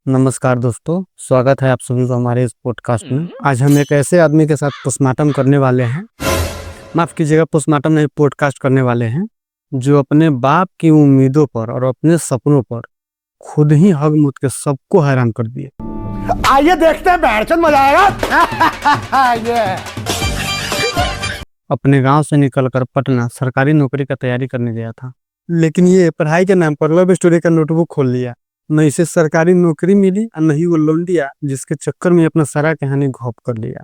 नमस्कार दोस्तों, स्वागत है आप सभी को हमारे इस पॉडकास्ट में। आज हम एक ऐसे आदमी के साथ पोस्टमार्टम करने वाले हैं, माफ कीजिएगा पोस्टमार्टम नहीं, पॉडकास्ट करने वाले हैं, जो अपने बाप की उम्मीदों पर और अपने सपनों पर खुद ही हग मुद के सबको हैरान कर दिए। आइए देखते हैं, बैठचंद मजा आएगा। ये अपने गांव से निकलकर पटना सरकारी नौकरी का तैयारी करने गया था, लेकिन ये पढ़ाई के नाम पर लव स्टोरी का नोटबुक खोल लिया। न इसे सरकारी नौकरी मिली और न ही वो लौंडिया जिसके चक्कर में अपना सारा कहानी घोप कर लिया।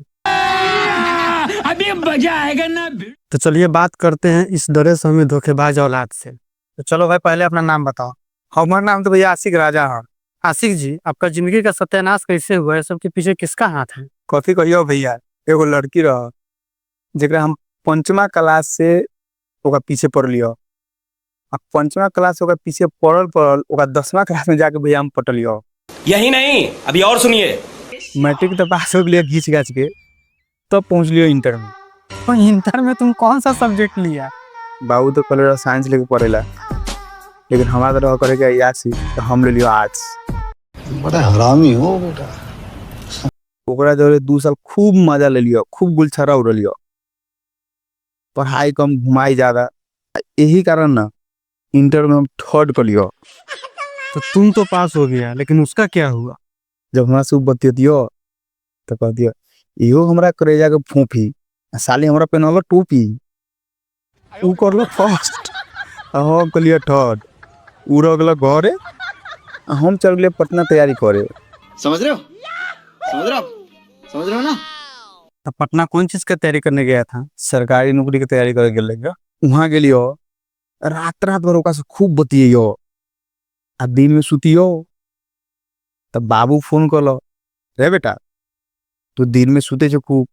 अभी मजा आएगा ना। तो चलिए बात करते हैं इस डरे से हमें धोखेबाज औलाद से। तो चलो भाई, पहले अपना नाम बताओ। हमारा नाम तो भैया आशिक राजा है। आशिक जी, आपका जिंदगी का सत्यानाश कैसे हुआ है? सबके पीछे किसका हाथ है? कथी कहियो भैया, एगो लड़की रह जेकरा हम 5मा क्लास से ओका पीछे पढ़ लियो। अब 5मा क्लास से ओका पीछे पढ़ल ओका 10मा क्लास में जाके भैया हम पटलियो। यही नहीं, अभी और सुनिए। मैट्रिक तो पास हो गया घींच घाच के, तब पहुंच लियो इंटर में। तो इंटर में तुम कौन सा सब्जेक्ट लिया? बाबू तो पहले साइंस लेके पढ़ेला, लेकिन हमारा तो रह करेगा यासी, तो हम ले लियो आर्ट्स। बड़ा हरामी हो बेटा। ओकरा जो 2 साल खूब मजा ले लियो, खूब गुलछरा उड़ लियो, पढ़ाई कम घुमाई ज्यादा, यही कारण ना इंटर में हम थर्ड कर लियो। तो तुम तो पास हो गया, लेकिन उसका क्या हुआ? जब हमरा से बतियो तो कह दियो इहो हमरा करेजा के फूफी, साली हमरा पहनल टोपी, ऊ करलो फर्स्ट, हम कलियो थर्ड, ऊ रह गेलो घरे, हम चल गेले पटना तैयारी करे। समझ रहे हो? समझ रहे हो? समझ रहे हो ना? तो पटना कौन चीज का तैयारी करने गया था? सरकारी नौकरी की तैयारी करे गेले। वहां गेलियो, रात रात भर ओका से खूब बतियो, आ दिन में सुतियो। तब बाबू फोन करलो, रे बेटा तू दिन में सुते छो खूब।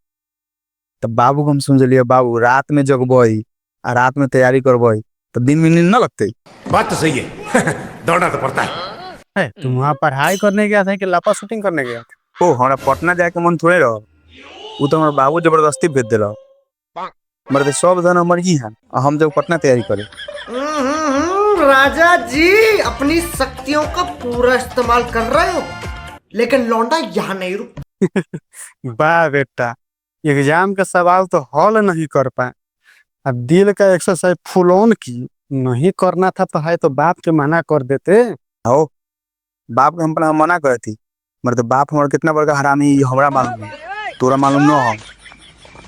तब बाबू को हम समझलिए, बाबू रात में जगबई आ रात में तैयारी करबई तो दिन में नींद न लगते। बात तो सही है। दौड़ना तो पड़ता है। तुम वहाँ पढ़ाई करने गया था कि लापा शूटिंग करने गया था? ओ हमरा पटना जाके मन थोड़े रहो, वो तो हमारे बाबू जबरदस्ती भेज दिला। मर्द सब जन हमर ही है, हम जब पटना तैयारी करे। राजा जी अपनी शक्तियों का पूरा इस्तेमाल कर रहे हो, लेकिन लौंडा यहाँ नहीं रुक। वाह बेटा, एग्जाम का सवाल तो हल नहीं कर पाए, अब दिल का एक्सरसाइज फुल ऑन की। नहीं करना था पढ़ाई तो बाप के मना कर देते। आओ बाप के हम मना करे थी, मर्द बाप हमारा कितना बड़का हरामी ये हमरा मालूम है, तोरा मालूम न हो।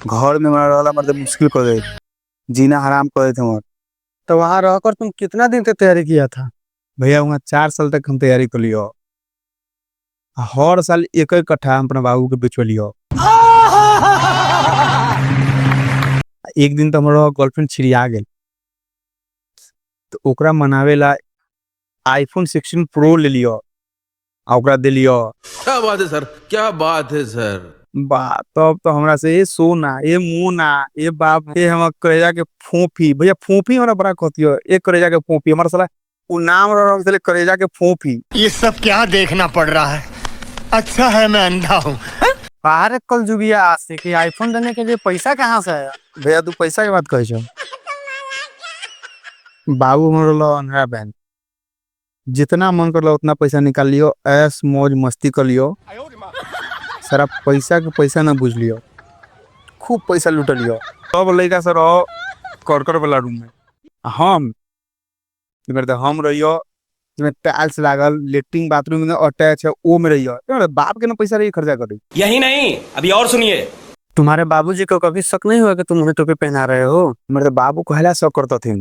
घर में हमारा रहला मर्द मुश्किल कर दे, जीना हराम कर देते हमार। तो वहां रहकर तुम कितना दिन तक तैयारी किया था? भैया वहाँ 4 साल तक हम तैयारी कर लियो, हर साल एक एक कट्ठा हम अपना बाबू के बेचलियो। एक दिन तो हमारा गर्लफ्रेंड छिड़िया गेल, तो ओकरा मनावे ला आईफोन 16 प्रो ले लियो, आ ओकरा दे लियो। क्या बात है सर, क्या बात है सर। बा तब तो हमरा से ये सोना, ये मुना, ये बाप, ये हम करेजा के फोफी। भैया फोफी हमरा बड़ा कहतियो, एक करेजा के फोफी हमारा साला उ नाम रह गेल करेजा के फोफी। ये सब क्या देखना पड़ रहा है? अच्छा है मैं अंधा हूँ। बाहर कल जुगिया आसे कि आईफोन देने के लिए पैसा कहाँ से आया? भैया तू पैसा के बात कहे छो, बाबू हमरो लो अनरा बैंक, जितना मन कर लो उतना पैसा निकाल लियो, ऐश मौज मस्ती कर लियो, सारा पैसा के पैसा ना बुझ लियो, खूब पैसा लूट लियो। सब लड़का सर करकर वाला रूम में हम हम रहियो, जिसमें टाइल्स लागल, लेटरिन बाथरूम में अटैच है, वो में रहियो। बाप के ना पैसा रही खर्चा करी। यही नहीं, अभी और सुनिए। तुम्हारे बाबूजी को कभी शक नहीं हुआ कि तुम उन्हें टोपी पहना रहे हो? मेरे बाबू को हला शक करता थे,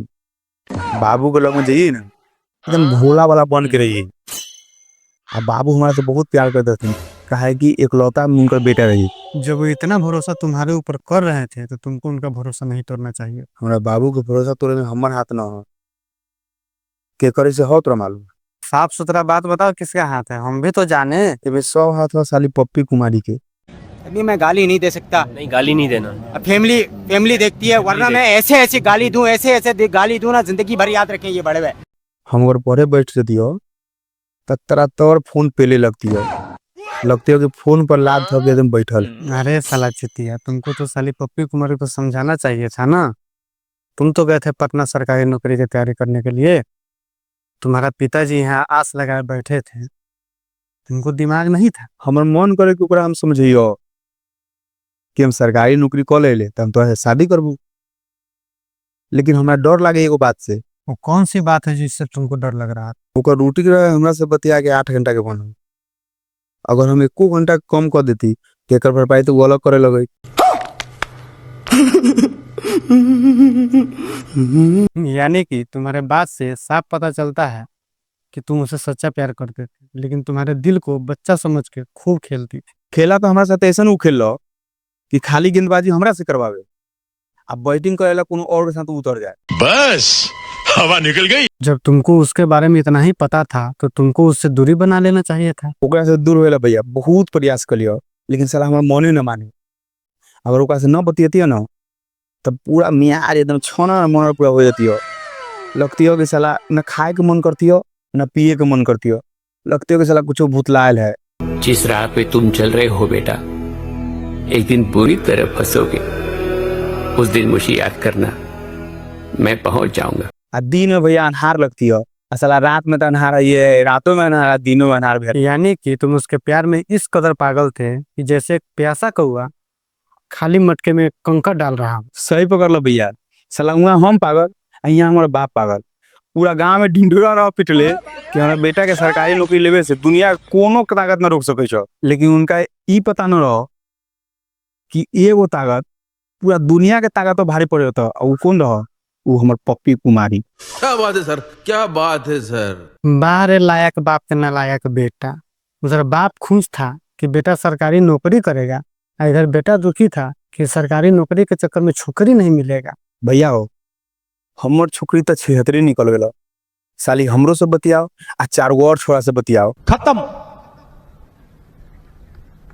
बाबू के लोग में जाइए ना एकदम भोला वाला बन के रहिए। अब बाबू हमारे से बहुत प्यार करते थे, कहा कि एकलौता उनका बेटा रही। जब वो इतना भरोसा तुम्हारे ऊपर कर रहे थे तो तुमको उनका भरोसा नहीं तोड़ना चाहिए। हमारा बाबू के भरोसा तोड़े में हमारे हाथ ना हो, के करे से हो तोरा मालूम। साफ सुथरा बात बताओ, किसका हाथ है? हम भी तो जाने। ये 100 हाथ हो साली पप्पी कुमारी के। अभी मैं गाली नहीं दे सकता। नहीं, गाली नहीं देना। अब फैमिली देखती है, वरना मैं ऐसे गाली दूं, ऐसे गाली दूं ना, जिंदगी भर याद रखें ये बड़े हुए। हम अगर पढ़े बैठ से दियो तब तेरा तौर फोन पेले लगती हो कि फोन पर लाद धो के एकदम बैठल। अरे साला चितिया, तुमको तो साली पप्पी कुमारी को समझाना चाहिए था ना। तुम तो गए थे पटना सरकारी नौकरी की तैयारी करने के लिए, तुम्हारा पिताजी यहाँ आस लगाए बैठे थे, तुमको दिमाग नहीं था? हमर मन करे कि ओकरा हम समझियो कि हम सरकारी नौकरी कर ले तो हम तो शादी करबू, लेकिन हमरा डर लागे एगो बात से। वो कौन सी बात है जिससे तुमको डर लग रहा था? ओकर रूटी के हमरा से बतिया के 8 घंटा के बनल, अगर हम 1 घंटा कम कर देती तो एकर भरपाई तो वो अलग करे लगे। यानी कि तुम्हारे बात से साफ पता चलता है कि तुम उसे सच्चा प्यार करते थे, लेकिन तुम्हारे दिल को बच्चा समझ के खूब खेलती थी। खेला तो हमारे साथ ऐसा उ खेल कि खाली गेंदबाजी हमरा से करवावे, अब बैटिंग करेला कोनो और के साथ उतर जाए। बस हवा निकल गई। जब तुमको उसके बारे में इतना ही पता था तो तुमको उससे दूरी बना लेना चाहिए था। ओकरा से दूर होएला भैया बहुत प्रयास करियो, लेकिन साला हमारा मने न माने। अगर ओकरा से न बतियतियो ना तब पूरा मियार एकदम छना मन पूरा हो जातियो। लगतियो कि साला न खाए के मन करतियो न पिए के मन करतियो, लगतियो कि साला कुछ भूतलायल है। जिस राह पे तुम चल रहे हो बेटा, एक दिन बुरी तरह फंसोगे। उस दिन मुझे याद करना, मैं पहुंच जाऊंगा। आ दिन में भैया अन्हार लगतियो, साला रात में तो अन्हार है, रातों में अन्हार, दिनों में अन्हार भी। यानी कि तुम उसके प्यार में इस कदर पागल थे कि जैसे एक प्यासा कौआ खाली मटके में कंकर डाल रहा हो। सही पकड़ लो भैया, साला वहाँ हम पागल, यहाँ हमारा बाप पागल। पूरा गांव में ढिंढोरा रह पिटले कि हमारा बेटा के सरकारी नौकरी लेवे से दुनिया कोनो ताकत न रोक सके छो, लेकिन उनका ई पता न रहो कि एगो ताकत पूरा दुनिया के ताकत तो भारी पड़े होता। और कौन रहो? वो हमार पप्पी कुमारी। क्या बात है सर, क्या बात है सर। बाहर लायक बाप के नालायक बेटा। उधर बाप खुश था कि बेटा सरकारी नौकरी करेगा, इधर बेटा दुखी था कि सरकारी नौकरी के चक्कर में छोकरी नहीं मिलेगा। भैया हो हमर छोकरी तो 76 निकल गया, साली हमरो से बतियाओ आ 4 गो और छोरा से बतियाओ। खत्म,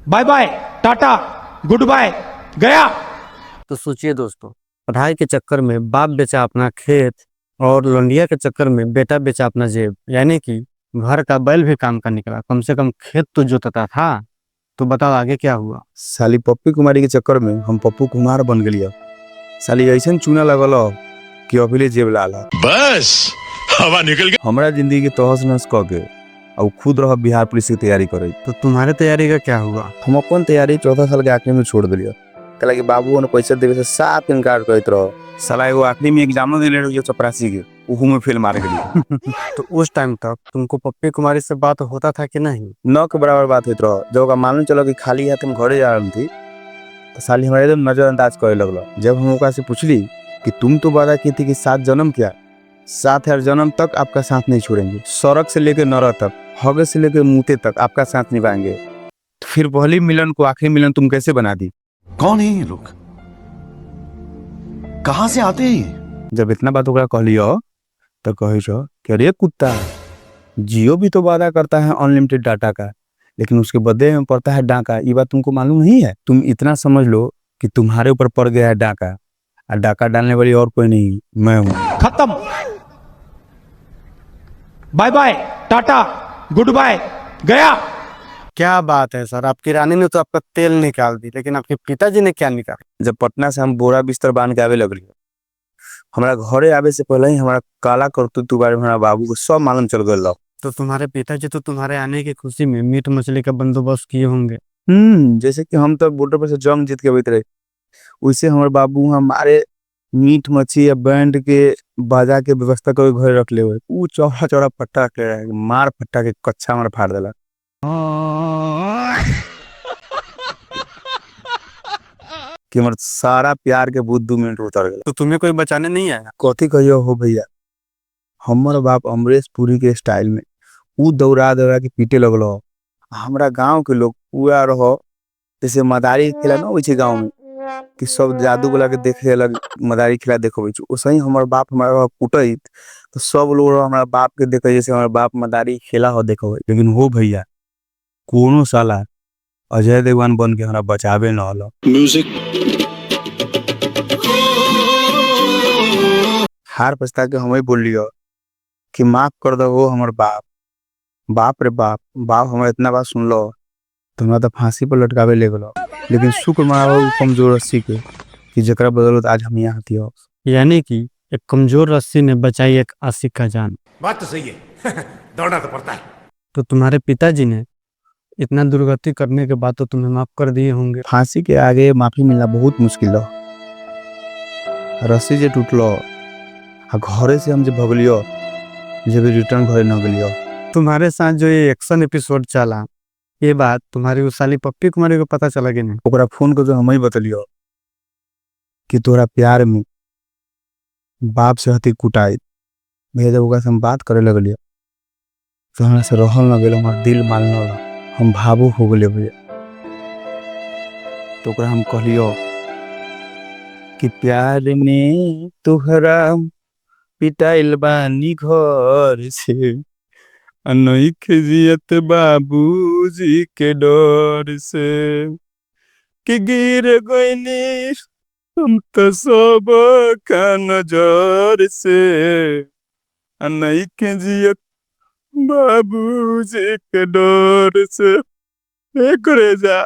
bye bye, tata, good bye, गया। तो सोचिए दोस्तों, पढ़ाई के चक्कर में बाप बेचा अपना खेत और लौंडिया के चक्कर में बेटा बेचा अपना जेब। यानी कि घर का बैल भी काम का निकला, कम से कम खेत तो जोतता था। तो बताओ आगे क्या हुआ? साली पप्पी कुमारी के चक्कर में हम पप्पू कुमार बन गलिया। साली ऐसा चूना लगल कि अभी जेब लाल। बस हवा निकल गई। हमारा जिंदगी के तहस नहस क के और खुद रह बिहार पुलिस की तैयारी करे। तो तुम्हारे तैयारी का क्या हुआ? हम अपन तैयारी 14 साल के आखिरी में छोड़ दिलिया, कल बाबू ने पैसा देवे से साफ इनकार करते रहो। साला एगो आखिरी में एग्जाम दिले रहियो चपरासी के, उहू में फेल मार गई। तो उस टाइम तक तुमको पप्पी कुमारी से बात होता था कि नहीं? न के बराबर बात होती रहो। जब मालूम चलो कि खाली हाथ हम घरे जा रही थी तो साली हमारे एकदम नजरअंदाज करे लगलो। जब हम ओकरा से पूछली कि तुम तो वादा की थी कि 7 जन्म क्या 7,000 जन्म तक आपका साथ नहीं छोड़ेंगे, सड़क से लेकर नरक तक, हगे से लेकर मुते तक आपका साथ निभाएंगे, तो फिर पहली मिलन को आखिरी मिलन तुम कैसे बना दी? कौन है ये लोग, कहां से आते हैं? जब इतना बात ओकरा कहलियो तो कही कि अरे कुत्ता, जियो भी तो वादा करता है अनलिमिटेड डाटा का, लेकिन उसके बदले में पड़ता है डाका। ये बात तुमको मालूम नहीं है? तुम इतना समझ लो कि तुम्हारे ऊपर पड़ गया है डाका, और डाका डालने वाली और कोई नहीं, मैं हूँ। खत्म, bye bye, tata, good bye, गया। क्या बात है सर, आपकी रानी ने तो आपका तेल निकाल दी, लेकिन आपके पिताजी ने क्या निकाला? जब पटना से हम बोरा बिस्तर बांध के आवे लगली, हमारा घरे आवे से पहले ही हमारा काला करतूत बारे में हमारा बाबू को सब मालूम चल गया। तो तुम्हारे पिताजी तो तुम्हारे आने की खुशी में मीट मछली का बंदोबस्त किए होंगे। जैसे कि हम तो बॉर्डर पर से जंग जीत के बैठ रहे, वैसे हमारे बाबू हमारे मीट मछली या बैंड के बाजा के व्यवस्था कर घर रख ले हुए। वो चौड़ा चौड़ा पट्टा रख ले रहा है, मार पट्टा के कच्चा मार फाड़ देला। कि हमारे सारा प्यार के भूत 2 मिनट उतर गया। तो तुम्हें कोई बचाने नहीं आया? कथी कहियो हो भैया, हमारा बाप अमरीश पुरी के स्टाइल में वो दौड़ा दौड़ा के पीटे लगलो। हमारा गांव के लोग पूरा रहो जैसे मदारी खेला ना वैसे गांव में कि सब जादू बोला के देखे अलग मदारी खिला देखो वैसे ही हमारे बाप हमारा कुटई तो सब लोग हमारा बाप के देखे जैसे हमारा बाप मदारी खेला हो देखो। लेकिन हो भैया कोनो साला अजय देवगन बन के हमारा बचावे न हलो। म्यूजिक हार पछता के हमें बोल लियो कि माफ कर दो वो हमारे बाप। बाप रे बाप, बाप हमारे इतना बात सुन लो तो हमरा तो फांसी पर लटकावे ले गलो। लेकिन शुक्र मनाओ कमजोर रस्सी के कि जकरा बदौलत आज हम यहाँ थी। यानी कि एक कमजोर रस्सी ने बचाई एक आशिक का जान। बात तो सही है। दौड़ना तो पड़ता है। तो तुम्हारे पिताजी ने इतना दुर्गति करने के बाद तो तुम्हें माफ कर दिए होंगे। फांसी के आगे माफी मिलना बहुत मुश्किल हो। रस्सी जे टूटलो आ घरे से हम जे भगलियो, जब रिटर्न घरे न गलियो। तुम्हारे साथ जो ये एक्शन एपिसोड चला, ये बात तुम्हारी उस साली पप्पी कुमारी को पता चला कि नहीं? ओकरा फोन को जो हम ही बतलियो कि तोरा प्यार में बाप से हती कुटाई। भैया जब ओकरा से हम बात करे लगलियो तो हमरा से रहल न गेल, हमार दिल मानल न, हम भावुक हो गेलियो भैया। तो ओकरा हम कहलियो कि प्यार में तोहरा पिटाइल बानी घर से, अनइखे जियत बाबूजी के डर से, कि गिर गइनी हम तो सब का नजर से, अनइखे जियत बाबूजी के डर से। करे जा